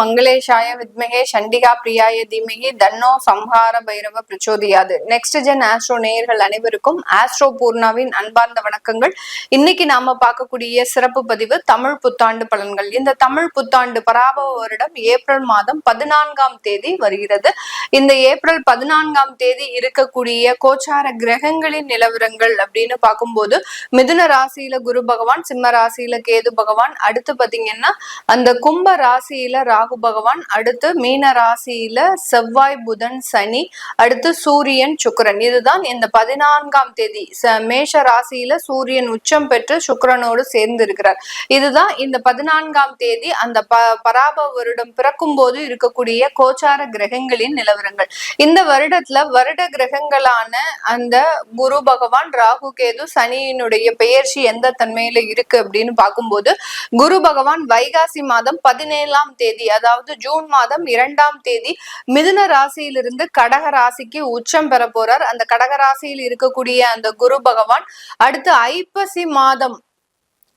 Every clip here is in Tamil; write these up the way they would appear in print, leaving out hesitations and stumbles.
மங்களேஷாய வித்மகே சண்டிகா பிரியாய தீமகி தன்னோ சம்ஹார பைரவ பிரச்சோதியாது. நெக்ஸ்ட் ஜென் ஆஸ்ட்ரோ நேயர்கள் அனைவருக்கும் ஆஸ்ட்ரோ பூர்ணாவின் அன்பார்ந்த வணக்கங்கள். இன்னைக்கு நாம பார்க்கக்கூடிய சிறப்பு பதிவு தமிழ் புத்தாண்டு பலன்கள். இந்த தமிழ் புத்தாண்டு பராபவ வருடம் ஏப்ரல் மாதம் 14ஆம் தேதி வருகிறது. இந்த ஏப்ரல் 14ஆம் தேதி இருக்கக்கூடிய கோச்சார கிரகங்களின் நிலவரங்கள் அப்படின்னு பார்க்கும்போது மிதுன ராசியில குரு பகவான், சிம்ம ராசியில கேது பகவான், அடுத்து பாத்தீங்கன்னா அந்த கும்ப ராசியில ராகு பகவான், அடுத்து மீன ராசியில செவ்வாய் புதன் சனி, அடுத்து சூரியன் சுக்கிரன். இதுதான் இந்த 14ஆம் தேதி மேஷ ராசியில சூரியன் உச்சம் பெற்று சுக்கிரனோடு சேர்ந்து இருக்கிறார். இதுதான் இந்த 14ஆம் தேதி அந்த பராபவ வருடம் பிறக்கும் போது இருக்கக்கூடிய கோச்சார கிரகங்களின் நிலவரங்கள். இந்த வருடத்துல வருட கிரகங்களான அந்த குரு பகவான், ராகு கேது, சனியினுடைய பெயர்ச்சி எந்த தன்மையில இருக்கு அப்படின்னு பார்க்கும்போது குரு பகவான் வைகாசி மாதம் 17ஆம் தேதி, அதாவது ஜூன் மாதம் 2ஆம் தேதி மிதுன ராசியிலிருந்து கடக ராசிக்கு உச்சம் பெற போறார். அந்த கடக ராசியில் இருக்கக்கூடிய அந்த குரு பகவான் அடுத்து ஐப்பசி மாதம்,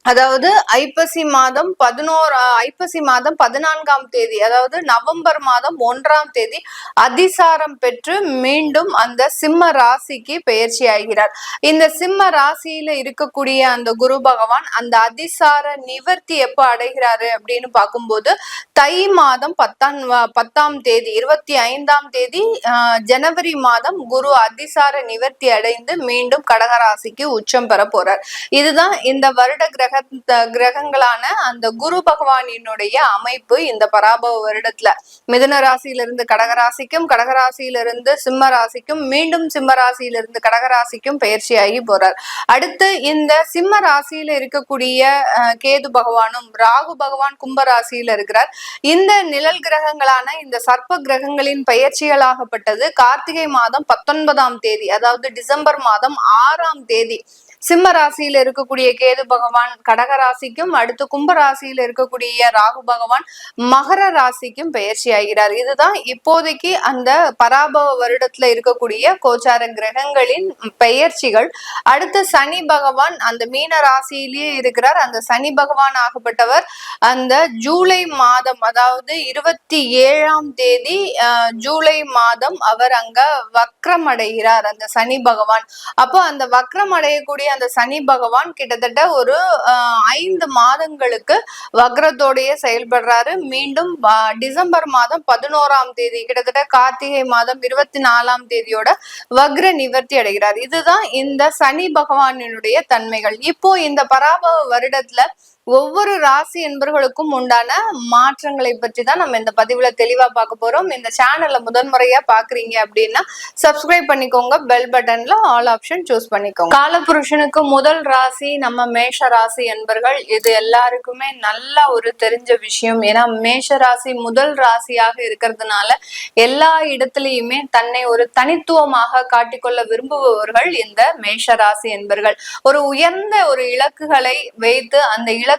அதாவது ஐப்பசி மாதம் 14ஆம் தேதி, அதாவது நவம்பர் மாதம் 1ஆம் தேதி அதிசாரம் பெற்று மீண்டும் அந்த சிம்ம ராசிக்கு பெயர்ச்சி ஆகிறார். இந்த சிம்ம ராசியில இருக்கக்கூடிய அந்த குரு பகவான் அந்த அதிசார நிவர்த்தி எப்ப அடைகிறாரு அப்படின்னு பார்க்கும்போது தை மாதம் 10ஆம் தேதி 25ஆம் தேதி ஜனவரி மாதம் குரு அதிசார நிவர்த்தி அடைந்து மீண்டும் கடகராசிக்கு உச்சம் பெற போறார். இதுதான் இந்த வருட கிரகங்களான அந்த குரு பகவானினுடைய அமைப்பு. இந்த பராபவ வருடத்துல மிதுன ராசியிலிருந்து கடகராசிக்கும், கடகராசியிலிருந்து சிம்ம ராசிக்கும், மீண்டும் சிம்ம ராசியிலிருந்து கடகராசிக்கும் பயிற்சியாகி போறார். அடுத்து இந்த சிம்ம ராசியில இருக்கக்கூடிய கேது பகவானும் ராகு பகவான் கும்ப ராசியில இருக்கிறார். இந்த நிழல் கிரகங்களான இந்த சர்ப்ப கிரகங்களின் பயிற்சிகளாகப்பட்டது கார்த்திகை மாதம் 19ஆம் தேதி, அதாவது டிசம்பர் மாதம் 6ஆம் தேதி சிம்ம ராசியில இருக்கக்கூடிய கேது பகவான் கடக ராசிக்கும், அடுத்து கும்ப ராசியில இருக்கக்கூடிய ராகு பகவான் மகர ராசிக்கும் பயிற்சி ஆகிறார். இதுதான் இப்போதைக்கு அந்த பராபவ வருடத்துல இருக்கக்கூடிய கோச்சார கிரகங்களின் பெயர்ச்சிகள். அடுத்து சனி பகவான் அந்த மீன ராசியிலேயே இருக்கிறார். அந்த சனி பகவான் ஆகப்பட்டவர் அந்த ஜூலை மாதம், அதாவது 27ஆம் தேதி ஜூலை மாதம் அவர் அங்க வக்ரம் அடைகிறார் அந்த சனி பகவான். அப்போ அந்த வக்ரம் அடையக்கூடிய அந்த சனி பகவான் கிட்டத்தட்ட ஒரு 5 மாதங்களுக்கு வக்ரத்தோடைய செயல்படுறாரு. மீண்டும் டிசம்பர் மாதம் 11ஆம் தேதி, கிட்டத்தட்ட கார்த்திகை மாதம் 24ஆம் தேதியோட வக்ர நிவர்த்தி அடைகிறார். இதுதான் இந்த சனி பகவானினுடைய தன்மைகள். இப்போ இந்த பராபவ வருடத்துல ஒவ்வொரு ராசி என்பவர்களுக்கும் உண்டான மாற்றங்களை பற்றி தான் நம்ம இந்த பதிவுல தெளிவா பார்க்க போறோம். இந்த சேனல்ல முதன்முறையா பாக்குறீங்க அப்படின்னா சப்ஸ்கிரைப் பண்ணிக்கோங்க, பெல் பட்டன்ல ஆல் ஆப்ஷன் சூஸ் பண்ணிக்கோங்க. காலபுருஷனுக்கு முதல் ராசி நம்ம மேஷ ராசி என்பர்கள். இது எல்லாருக்குமே நல்ல ஒரு தெரிஞ்ச விஷயம். ஏன்னா மேஷ ராசி முதல் ராசியாக இருக்கிறதுனால எல்லா இடத்துலயுமே தன்னை ஒரு தனித்துவமாக காட்டிக்கொள்ள விரும்புபவர்கள் இந்த மேஷ ராசி என்பர்கள். ஒரு உயர்ந்த ஒரு இலக்குகளை வைத்து அந்த இலக்குகளை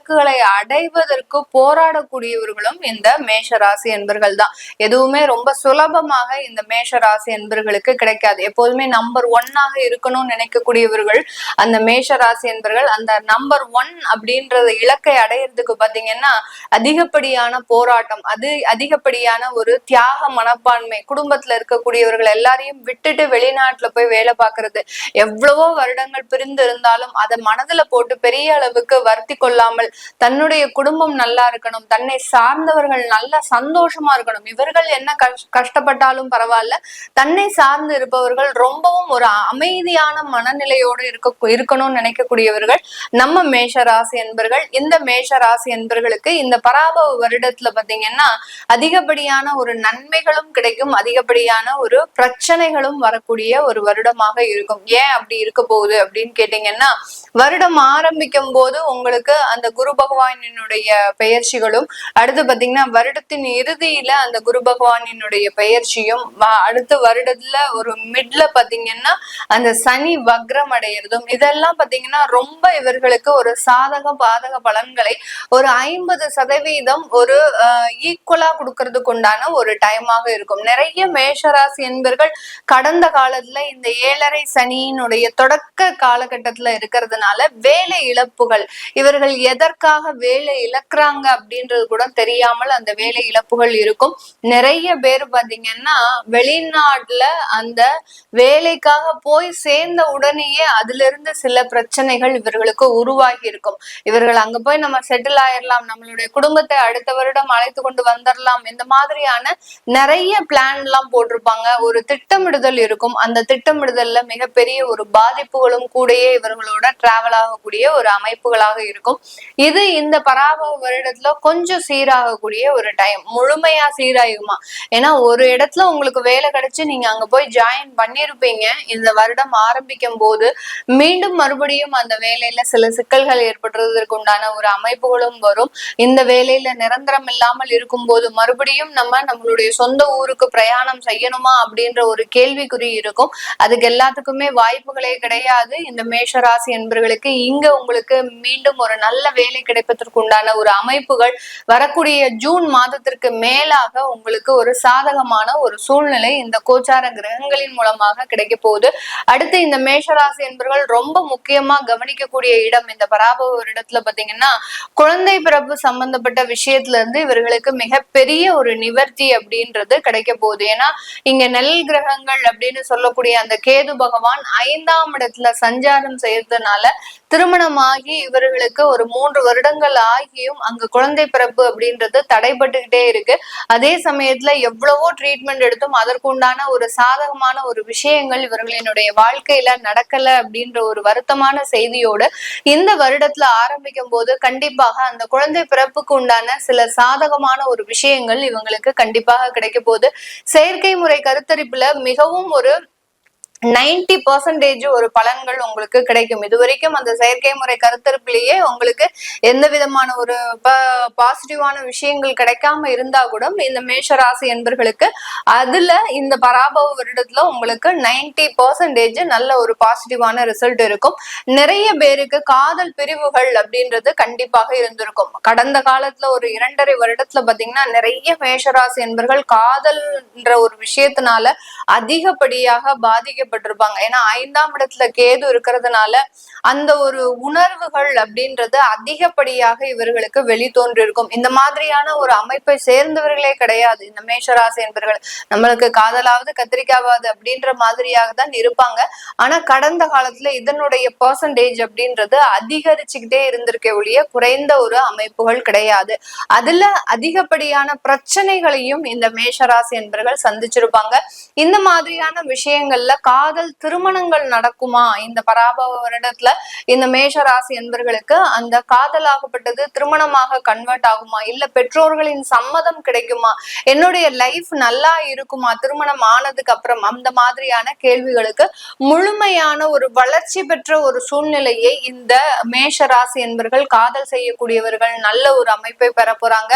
அடைவதற்கு போராடக்கூடியவர்களும் இந்த மேஷ ராசி என்பர்கள் தான். எதுவுமே ரொம்ப சுலபமாக இந்த மேஷ ராசி என்பர்களுக்கு கிடைக்காது. எப்போதுமே நம்பர் 1 இருக்கணும்னு நினைக்கக்கூடியவர்கள் அந்த மேஷ ராசி என்பர்கள். அந்த நம்பர் 1 அப்படின்றத இலக்கை அடையிறதுக்கு பாத்தீங்கன்னா அதிகப்படியான போராட்டம், அது அதிகப்படியான ஒரு தியாக மனப்பான்மை, குடும்பத்துல இருக்கக்கூடியவர்கள் எல்லாரையும் விட்டுட்டு வெளிநாட்டுல போய் வேலை பார்க்கறது, எவ்வளவோ வருடங்கள் பிரிந்து இருந்தாலும் அதை மனதுல போட்டு பெரிய அளவுக்கு வருத்தி கொள்ளாமல் தன்னுடைய குடும்பம் நல்லா இருக்கணும், தன்னை சார்ந்தவர்கள் நல்லா சந்தோஷமா இருக்கணும், இவர்கள் என்ன கஷ்டப்பட்டாலும் பரவாயில்ல, தன்னை சார்ந்து இருப்பவர்கள் ரொம்பவும் ஒரு அமைதியான மனநிலையோடு இருக்கணும்னு நினைக்கக்கூடியவர்கள் நம்ம மேஷ ராசி என்பர்கள். இந்த மேஷ ராசி என்பர்களுக்கு இந்த பராபவ வருடத்துல பாத்தீங்கன்னா அதிகப்படியான ஒரு நன்மைகளும் கிடைக்கும், அதிகப்படியான ஒரு பிரச்சனைகளும் வரக்கூடிய ஒரு வருடமாக இருக்கும். ஏன் அப்படி இருக்க போகுது அப்படின்னு கேட்டீங்கன்னா, வருடம் ஆரம்பிக்கும் போது உங்களுக்கு அந்த குரு பகவானினுடைய பெயர்ச்சிகளும், அடுத்து பாத்தீங்கன்னா வருடத்தின் இறுதியில அந்த குரு பகவானினுடைய பெயர்ச்சியும், அடுத்த வருடத்துல ஒரு மிட்ல பாத்தீங்கன்னா அந்த சனி வக்ரம் அடையிறதும், இதெல்லாம் பாத்தீங்கன்னா ரொம்ப இவர்களுக்கு ஒரு சாதக பாதக பலன்களை ஒரு 50% ஒரு ஈக்குவலா கொடுக்கறதுக்கு உண்டான ஒரு டைமாக இருக்கும். நிறைய மேஷராசி என்பர்கள் கடந்த காலத்துல இந்த 7.5 சனியினுடைய தொடக்க காலகட்டத்துல இருக்கிறதுனால வேலை இழப்புகள், இவர்கள் எதை எதற்காக வேலை இழக்கிறாங்க அப்படின்றது கூட தெரியாமல் அந்த வேலை இழப்புகள் இருக்கும். நிறைய பேர் பாத்தீங்கன்னா வெளிநாட்டுல அந்த வேலைக்காக போய் சேர்ந்த உடனேயே அதுல இருந்து சில பிரச்சனைகள் இவர்களுக்கு உருவாகி இருக்கும். இவர்கள் அங்க போய் நம்ம செட்டில் ஆயிடலாம், நம்மளுடைய குடும்பத்தை அடுத்த வருடம் அழைத்து கொண்டு வந்துடலாம், இந்த மாதிரியான நிறைய பிளான் எல்லாம் போட்டிருப்பாங்க. ஒரு திட்டமிடுதல் இருக்கும். அந்த திட்டமிடுதல்ல மிகப்பெரிய ஒரு பாதிப்புகளும் கூடயே இவர்களோட டிராவல் ஆகக்கூடிய ஒரு அமைப்புகளாக இருக்கும். இது இந்த பராபவ வருடத்துல கொஞ்சம் சீராகக்கூடிய ஒரு டைம். முழுமையா சீராகுமா? ஏன்னா ஒரு இடத்துல உங்களுக்கு வேலை கிடைச்சு நீங்க அங்க போய் ஜாயின் பண்ணிருப்பீங்க. இந்த வருடம் ஆரம்பிக்கும் போது மீண்டும் மறுபடியும் அந்த வேலையில சில சிக்கல்கள் ஏற்படுறதுக்கு உண்டான ஒரு அமைப்புகளும் வரும். இந்த வேலையில நிரந்தரம் இல்லாமல் இருக்கும் போது மறுபடியும் நம்மளுடைய சொந்த ஊருக்கு பிரயாணம் செய்யணுமா அப்படின்ற ஒரு கேள்விக்குறி இருக்கும். அதுக்கு எல்லாத்துக்குமே வாய்ப்புகளே கிடையாது. இந்த மேஷராசி என்பவர்களுக்கு இங்க உங்களுக்கு மீண்டும் ஒரு நல்ல வேலை கிடைப்பதற்கு உண்டான ஒரு அமைப்புகள் வரக்கூடிய ஜூன் மாதத்திற்கு மேலாக உங்களுக்கு ஒரு சாதகமான ஒரு சூழ்நிலை இந்த கோச்சார கிரகங்களின் மூலமாக கிடைக்க போகுது. அடுத்து இந்த மேஷராசி என்பவர்கள் ரொம்ப முக்கியமா கவனிக்கக்கூடிய இடம் இந்த பராபவ ஒரு இடத்துல பாத்தீங்கன்னா குழந்தை பிறப்பு சம்பந்தப்பட்ட விஷயத்துல இருந்து இவர்களுக்கு மிகப்பெரிய ஒரு நிவர்த்தி அப்படின்றது கிடைக்க போகுது. ஏன்னா இங்க நெல் கிரகங்கள் அப்படின்னு சொல்லக்கூடிய அந்த கேது பகவான் 5ஆம் இடத்துல சஞ்சாரம் செய்யறதுனால திருமணமாகி இவர்களுக்கு ஒரு 3 வருடங்கள் ஆகியும் அங்க குழந்தை பிறப்பு அப்படின்றது தடைபட்டுக்கிட்டே இருக்கு. அதே சமயத்துல எவ்வளவோ ட்ரீட்மெண்ட் எடுத்தும் அதற்குண்டான ஒரு சாதகமான ஒரு விஷயங்கள் இவர்களினுடைய வாழ்க்கையில நடக்கல அப்படின்ற ஒரு வருத்தமான செய்தியோடு இந்த வருடத்துல ஆரம்பிக்கும் போது கண்டிப்பாக அந்த குழந்தை பிறப்புக்கு உண்டான சில சாதகமான ஒரு விஷயங்கள் இவங்களுக்கு கண்டிப்பாக கிடைக்க போகுது. செயற்கை முறை கருத்தரிப்புல மிகவும் ஒரு 90% ஒரு பலன்கள் உங்களுக்கு கிடைக்கும். இதுவரைக்கும் அந்த செயற்கை முறை கருத்தரிப்பிலேயே உங்களுக்கு எந்த விதமான ஒரு பாசிட்டிவான விஷயங்கள் கிடைக்காம இருந்தா கூட இந்த மேஷராசி என்பர்களுக்கு அதுல இந்த பராபவ வருடத்துல உங்களுக்கு 90% நல்ல ஒரு பாசிட்டிவான ரிசல்ட் இருக்கும். நிறைய பேருக்கு காதல் பிரிவுகள் அப்படின்றது கண்டிப்பாக இருந்திருக்கும். கடந்த காலத்துல ஒரு 2.5 வருடத்துல பாத்தீங்கன்னா நிறைய மேஷராசி என்பர்கள் காதல்ன்ற ஒரு விஷயத்தினால அதிகப்படியாக பாதிக்கப்பட்டிருப்பாங்க. ஏன்னா 5ஆம் இடத்துல கேது இருக்கிறதுனால அந்த ஒரு உணர்வுகள் அப்படின்றது அதிகப்படியாக இவர்களுக்கு வெளி தோன்றிருக்கும். இந்த மாதிரியான ஒரு அமைப்பை சேர்ந்தவர்களே கிடையாது இந்த மேஷராசி என்பவர்கள். நம்மளுக்கு காதலாவது கத்திரிக்காவது அப்படின்ற மாதிரியாக தான் இருப்பாங்க. ஆனா கடந்த காலத்துல இதனுடைய பெர்சன்டேஜ் அப்படின்றது அதிகரிச்சுக்கிட்டே இருந்திருக்கே ஒழிய குறைந்த ஒரு அமைப்புகள் கிடையாது. அதுல அதிகப்படியான பிரச்சனைகளையும் இந்த மேஷராசி என்பவர்கள் சந்திச்சிருப்பாங்க. இந்த மாதிரியான விஷயங்கள்ல காதல் திருமணங்கள் நடக்குமா இந்த பராபவ வருடத்துல இந்த மேஷராசி என்பவர்களுக்கு? அந்த காதலாகப்பட்டது திருமணமாக கன்வெர்ட் ஆகுமா? இல்ல பெற்றோர்களின் சம்மதம் கிடைக்குமா? என்னுடைய லைஃப் நல்லா இருக்குமா திருமணம் ஆனதுக்கு அப்புறம்? அந்த மாதிரியான கேள்விகளுக்கு முழுமையான ஒரு வளர்ச்சி பெற்ற ஒரு சூழ்நிலையை இந்த மேஷராசி என்பவர்கள் காதல் செய்யக்கூடியவர்கள் நல்ல ஒரு அமைப்பை பெற போறாங்க.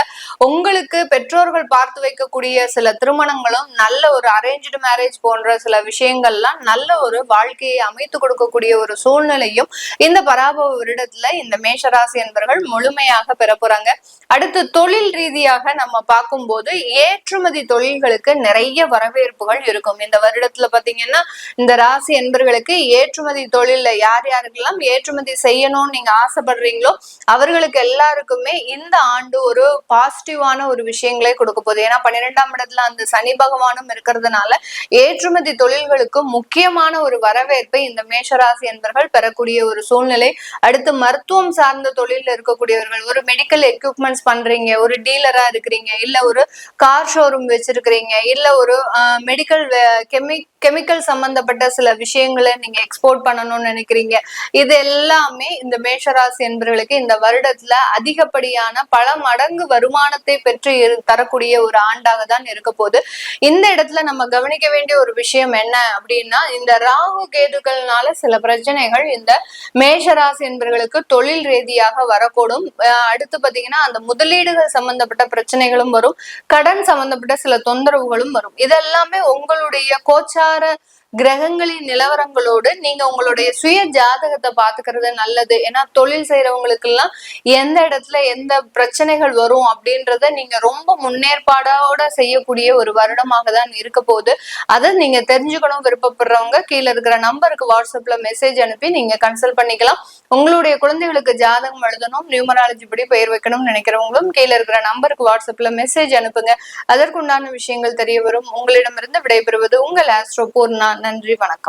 உங்களுக்கு பெற்றோர்கள் பார்த்து வைக்கக்கூடிய சில திருமணங்களும் நல்ல ஒரு அரேஞ்ச்டு மேரேஜ் போன்ற சில விஷயங்கள்லாம் நல்ல ஒரு வாழ்க்கையை அமைத்து கொடுக்கக்கூடிய ஒரு சூழ்நிலையும் இந்த பராபவ வருடத்துல இந்த மேஷராசி என்பவர்கள் முழுமையாக பெற போறாங்க. அடுத்து தொழில் ரீதியாக நம்ம பார்க்கும்போது ஏற்றுமதி தொழில்களுக்கு நிறைய வரவேற்புகள் இருக்கும். இந்த வருடத்துல பாத்தீங்கன்னா இந்த ராசி என்பவர்களுக்கு ஏற்றுமதி தொழில்ல யார் யாருக்கெல்லாம் ஏற்றுமதி செய்யணும்னு நீங்க ஆசைப்படுறீங்களோ அவர்களுக்கு எல்லாருக்குமே இந்த ஆண்டு ஒரு பாசிட்டிவான ஒரு விஷயங்களே கொடுக்க போகுது. ஏன்னா 12ஆம் இடத்துல அந்த சனி பகவானும் இருக்கிறதுனால ஏற்றுமதி தொழில்களுக்கு முக்கியமான ஒரு வரவேற்பை இந்த மேஷராசி என்பவர்கள் பெறக்கூடிய ஒரு சூழ்நிலை. அடுத்து மருத்துவம் சார்ந்த தொழில இருக்கக்கூடியவர்கள், ஒரு மெடிக்கல் எக்யூப்மெண்ட்ஸ் பண்றீங்க, ஒரு டீலரா இருக்கிறீங்க, இல்ல ஒரு கார் ஷோரூம் வச்சிருக்கிறீங்க, இல்ல ஒரு மெடிக்கல் கெமிக்கல் சம்பந்தப்பட்ட சில விஷயங்களை நீங்க எக்ஸ்போர்ட் பண்ணணும்னு நினைக்கிறீங்க, இது எல்லாமே இந்த மேஷராசி என்பவர்களுக்கு இந்த வருடத்துல அதிகப்படியான பல மடங்கு வருமானத்தை பெற்று தரக்கூடிய ஒரு ஆண்டாக தான் இருக்க போகுது. இந்த இடத்துல நம்ம கவனிக்க வேண்டிய ஒரு விஷயம் என்ன அப்படின்னா இந்த ராகு கேதுக்கள்னால சில பிரச்சனைகள் இந்த மேஷராசி என்பவர்களுக்கு தொழில் ரீதியாக வரக்கூடும். அடுத்து பாத்தீங்கன்னா அந்த முதலீடுகள் சம்பந்தப்பட்ட பிரச்சனைகளும் வரும், கடன் சம்பந்தப்பட்ட சில தொந்தரவுகளும் வரும். இதெல்லாமே உங்களுடைய கோச்சார கிரகங்களின் நிலவரங்களோடு நீங்க உங்களுடைய சுய ஜாதகத்தை பாத்துக்கிறது நல்லது. ஏன்னா தொழில் செய்யறவங்களுக்கு எல்லாம் எந்த இடத்துல எந்த பிரச்சனைகள் வரும் அப்படின்றத நீங்க ரொம்ப முன்னேற்பாடோட செய்யக்கூடிய ஒரு வருடமாக தான் இருக்க போகுது. அதை நீங்க தெரிஞ்சுக்கணும் விருப்பப்படுறவங்க கீழே இருக்கிற நம்பருக்கு வாட்ஸ்அப்ல மெசேஜ் அனுப்பி நீங்க கன்சல்ட் பண்ணிக்கலாம். உங்களுடைய குழந்தைகளுக்கு ஜாதகம் எழுதணும், நியூமராலஜி படி பெயர் வைக்கணும்னு நினைக்கிறவங்களும் கீழே இருக்கிற நம்பருக்கு வாட்ஸ்அப்ல மெசேஜ் அனுப்புங்க. அதற்குண்டான விஷயங்கள் தெரிய வரும். உங்களிடமிருந்து விடைபெறுவது உங்கள் ஆஸ்ட்ரோ பூர்ணா. நன்றி, வணக்கம்.